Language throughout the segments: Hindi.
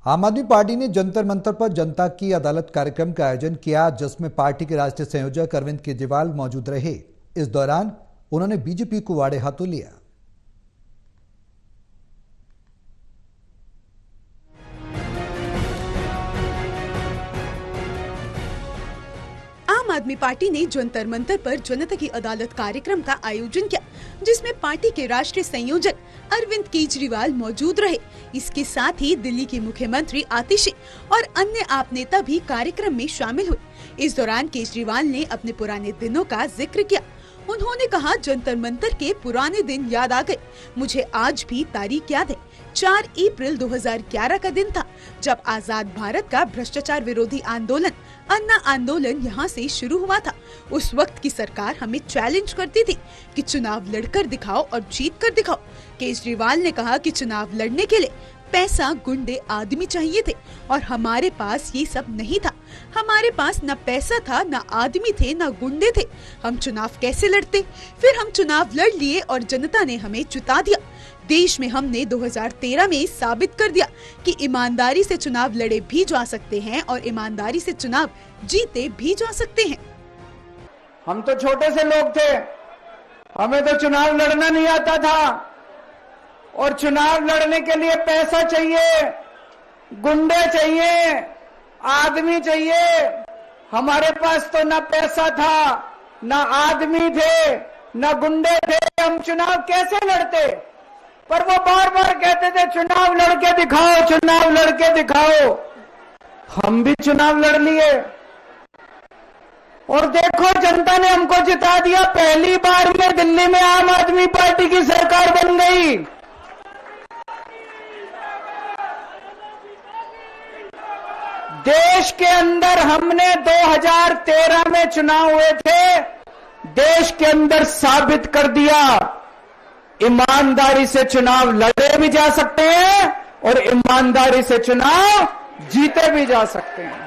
आम आदमी पार्टी ने जंतर मंतर पर जनता की अदालत कार्यक्रम का आयोजन किया, जिसमें पार्टी के राष्ट्रीय संयोजक अरविंद केजरीवाल मौजूद रहे। इस दौरान उन्होंने बीजेपी को आड़े हाथों लिया। आम आदमी पार्टी ने जंतर मंतर पर जनता की अदालत कार्यक्रम का आयोजन किया, जिसमें पार्टी के राष्ट्रीय संयोजक अरविंद केजरीवाल मौजूद रहे। इसके साथ ही दिल्ली के मुख्यमंत्री आतिशी और अन्य आप नेता भी कार्यक्रम में शामिल हुए। इस दौरान केजरीवाल ने अपने पुराने दिनों का जिक्र किया। उन्होंने कहा, जंतर मंतर के पुराने दिन याद आ गए। मुझे आज भी तारीख याद है। 4 अप्रैल 2011 का दिन था, जब आजाद भारत का भ्रष्टाचार विरोधी आंदोलन अन्ना आंदोलन यहाँ से शुरू हुआ था। उस वक्त की सरकार हमें चैलेंज करती थी कि चुनाव लड़कर दिखाओ और जीत कर दिखाओ। केजरीवाल ने कहा कि चुनाव लड़ने के लिए पैसा, गुंडे, आदमी चाहिए थे और हमारे पास ये सब नहीं था। हमारे पास न पैसा था, न आदमी थे, न गुंडे थे। हम चुनाव कैसे लड़ते? फिर हम चुनाव लड़ लिए और जनता ने हमें जिता दिया। देश में हमने 2013 में साबित कर दिया कि ईमानदारी से चुनाव लड़े भी जा सकते हैं और ईमानदारी से चुनाव जीते भी जा सकते हैं। हम तो छोटे से लोग थे, हमें तो चुनाव लड़ना नहीं आता था और चुनाव लड़ने के लिए पैसा चाहिए, गुंडे चाहिए, आदमी चाहिए। हमारे पास तो ना पैसा था, ना आदमी थे, ना गुंडे थे। हम चुनाव कैसे लड़ते? पर वो बार बार कहते थे चुनाव लड़के दिखाओ, चुनाव लड़के दिखाओ। हम भी चुनाव लड़ लिए और देखो जनता ने हमको जिता दिया। पहली बार में दिल्ली में आम आदमी पार्टी की सरकार बन गई। देश के अंदर हमने 2013 में चुनाव हुए थे, देश के अंदर साबित कर दिया ईमानदारी से चुनाव लड़े भी जा सकते हैं और ईमानदारी से चुनाव जीते भी जा सकते हैं।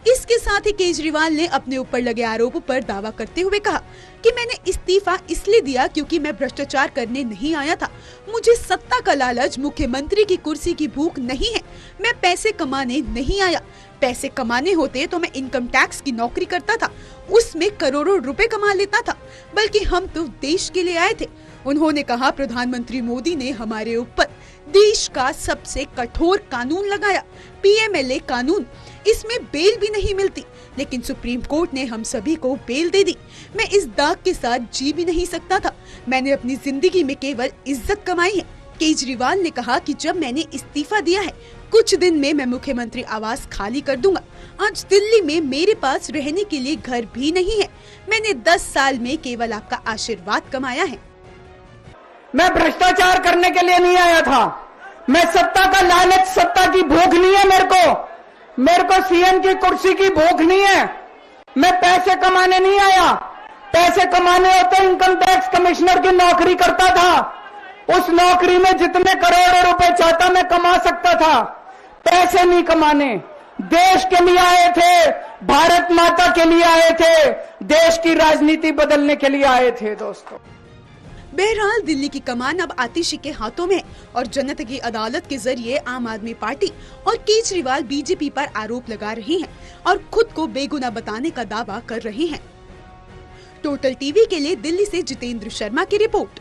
इसके साथ ही केजरीवाल ने अपने ऊपर लगे आरोपों पर दावा करते हुए कहा कि मैंने इस्तीफा इसलिए दिया क्योंकि मैं भ्रष्टाचार करने नहीं आया था। मुझे सत्ता का लालच, मुख्यमंत्री की कुर्सी की भूख नहीं है। मैं पैसे कमाने नहीं आया। पैसे कमाने होते तो मैं इनकम टैक्स की नौकरी करता था, उसमें करोड़ों रुपए कमा लेता था। बल्कि हम तो देश के लिए आए थे। उन्होंने कहा, प्रधानमंत्री मोदी ने हमारे ऊपर देश का सबसे कठोर कानून लगाया, PMLA कानून। इसमें बेल भी नहीं मिलती, लेकिन सुप्रीम कोर्ट ने हम सभी को बेल दे दी। मैं इस दाग के साथ जी भी नहीं सकता था। मैंने अपनी जिंदगी में केवल इज्जत कमाई है। केजरीवाल ने कहा कि जब मैंने इस्तीफा दिया है, कुछ दिन में मैं मुख्यमंत्री आवास खाली कर दूंगा। आज दिल्ली में मेरे पास रहने के लिए घर भी नहीं है। मैंने 10 साल में केवल आपका आशीर्वाद कमाया है। मैं भ्रष्टाचार करने के लिए नहीं आया था। मैं सत्ता का लालच, सत्ता की भूख नहीं है मेरे को सीएम की कुर्सी की भूख नहीं है। मैं पैसे कमाने नहीं आया। पैसे कमाने होते इनकम टैक्स कमिश्नर की नौकरी करता था। उस नौकरी में जितने करोड़ों रुपए चाहता मैं कमा सकता था। पैसे नहीं कमाने, देश के लिए आए थे, भारत माता के लिए आए थे, देश की राजनीति बदलने के लिए आए थे। दोस्तों, बहरहाल दिल्ली की कमान अब आतिशी के हाथों में है और जनता की अदालत के जरिए आम आदमी पार्टी और केजरीवाल बीजेपी पर आरोप लगा रहे हैं और खुद को बेगुनाह बताने का दावा कर रहे हैं। टोटल टीवी के लिए दिल्ली से जितेंद्र शर्मा की रिपोर्ट।